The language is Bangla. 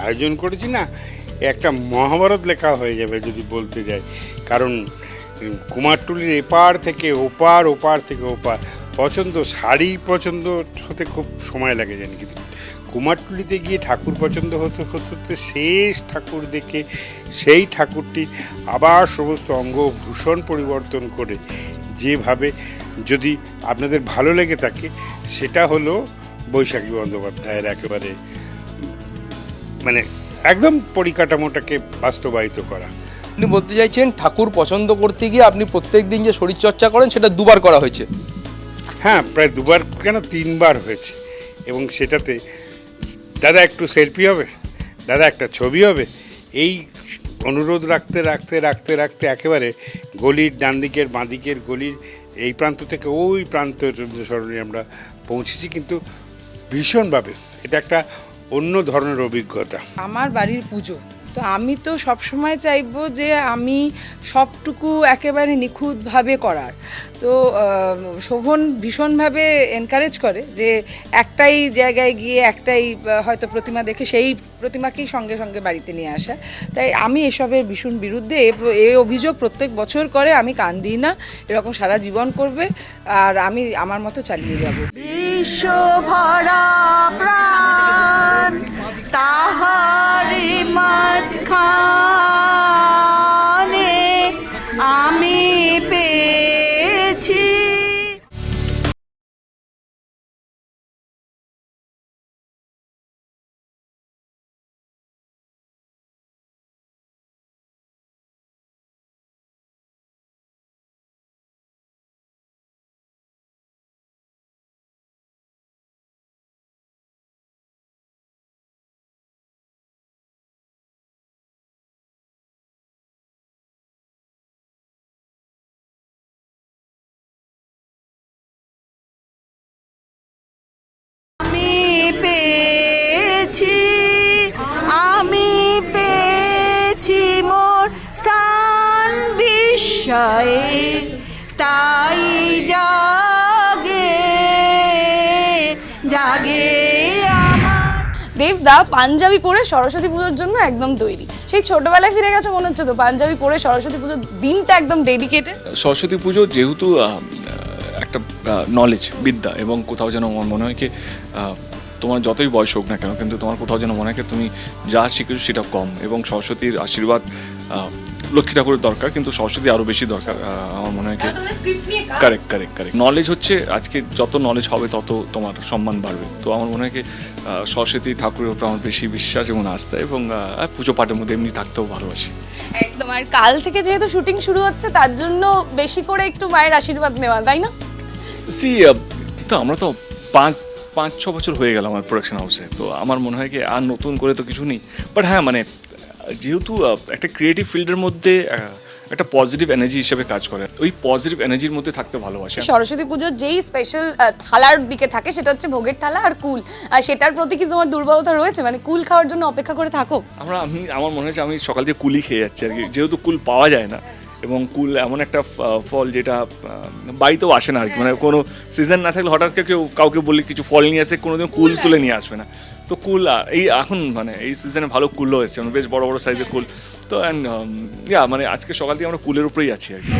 আয়োজন করেছি না, একটা মহাভারত লেখা হয়ে যাবে যদি বলতে যাই। কারণ কুমারটুলির এপার থেকে ওপার, ওপার থেকে ওপার পছন্দ, শাড়ি পছন্দ হতে খুব সময় লাগে জানি, কিন্তু কুমারটুলিতে গিয়ে ঠাকুর পছন্দ হতে হতে শেষ ঠাকুর দেখে সেই ঠাকুরটি আবার সমস্ত অঙ্গভূষণ পরিবর্তন করে যেভাবে যদি আপনাদের ভালো লেগে থাকে, সেটা হলো বৈশাখী বন্দ্যোপাধ্যায়ের একেবারে মানে একদম পরিকাঠামোটাকে বাস্তবায়িত করা। আপনি বলতে চাইছেন ঠাকুর পছন্দ করতে গিয়ে আপনি প্রত্যেক দিন যে শরীরচর্চা করেন সেটা দুবার করা হয়েছে? হ্যাঁ, প্রায় দুবার কেন 3বার হয়েছে। এবং সেটাতে দাদা একটু সেলফি হবে, দাদা একটা ছবি হবে, এই অনুরোধ রাখতে রাখতে রাখতে রাখতে একেবারে গলির ডান দিকের বাঁ দিকের গলির এই প্রান্ত থেকে ওই প্রান্তের স্মরণে আমরা পৌঁছেছি। কিন্তু ভীষণভাবে এটা একটা অন্য ধরনের অভিজ্ঞতা। আমার বাড়ির পুজো, তো আমি তো সবসময় চাইবো যে আমি সবটুকু একেবারে নিখুঁতভাবে করার। তো শোভন ভীষণভাবে এনকারেজ করে যে একটাই জায়গায় গিয়ে একটাই হয়তো প্রতিমা দেখে সেই প্রতিমাকেই সঙ্গে সঙ্গে বাড়িতে নিয়ে আসা। তাই আমি এসবের ভীষণ বিরুদ্ধে। এই অভিযোগ প্রত্যেক বছর করে, আমি কান দিই না, এরকম সারা জীবন করবে আর আমি আমার মতো চালিয়ে যাব। বিশ্ব ভরা প্রাণ তাহারি মাঝখানে আমি পেয়েছি। আমি পেয়েছি মোর স্থান বিষয়ে, তাই জাগে জাগে আমার। দেবদা পাঞ্জাবি পরে সরস্বতী পুজোর জন্য একদম তৈরি। সেই ছোটবেলায় ফিরে গেছে মনে হচ্ছে তো, পাঞ্জাবি পরে সরস্বতী পুজোর দিনটা একদম ডেডিকেটেড। সরস্বতী পুজো যেহেতু একটা নলেজ, বিদ্যা, এবং কোথাও যেন আমার মনে হয় কি তোমার যতই বয়স হোক না কেন, কিন্তু তোমার কোথাও যেন মনে হয় কি তুমি যা শিখেছো সেটা কম, এবং সরস্বতীর আশীর্বাদ লক্ষ্মী ঠাকুরের দরকার, কিন্তু সরস্বতী আরও বেশি দরকার আমার মনে হয় কি। Correct correct correct. নলেজ হচ্ছে, আজকে যত নলেজ হবে তত তোমার সম্মান বাড়বে। তো আমার মনে হয় কি সরস্বতী ঠাকুরের উপর আমার বেশি বিশ্বাস এবং আস্থা, এবং পুজো পাঠের মধ্যে এমনি থাকতেও ভালোবাসি একদম। আর কাল থেকে যেহেতু শুটিং শুরু হচ্ছে, তার জন্য বেশি করে একটু মায়ের আশীর্বাদ নেওয়া, তাই না? তো আমরা তো 5-6 বছর হয়ে গেল আমার প্রোডাকশন হাউসে। তো আমার মনে হয় কি আর নতুন করে তো কিছু নেই, বাট হ্যাঁ মানে যেহেতু একটা ক্রিয়েটিভ ফিল্ডের মধ্যে একটা পজিটিভ এনার্জি হিসেবে কাজ করে, ওই পজিটিভ এনার্জির মধ্যে থাকতে ভালোবাসে। সরস্বতী পুজোর যেই স্পেশাল থালার দিকে থাকে সেটা হচ্ছে ভোগের থালা আর কুল, আর সেটার প্রতি কি তোমার দুর্বলতা রয়েছে? মানে কুল খাওয়ার জন্য অপেক্ষা করে থাকো? আমার মনে হচ্ছে আমি সকাল থেকে কুলই খেয়ে যাচ্ছি আর কি, যেহেতু কুল পাওয়া যায় না, এবং কুল এমন একটা ফল যেটা বাড়িতেও আসে না আর কি। মানে কোনো সিজন না থাকলে হঠাৎ কাউকে বললে কিছু ফল নিয়ে আসে, কোনোদিন কুল তুলে নিয়ে আসবে না। তো কুল এই এখন মানে এই সিজনে ভালো কুলও এসেছে, বেশ বড় বড় সাইজের কুল। তো মানে আজকে সকাল থেকে আমরা কুলের উপরেই আছি আর কি।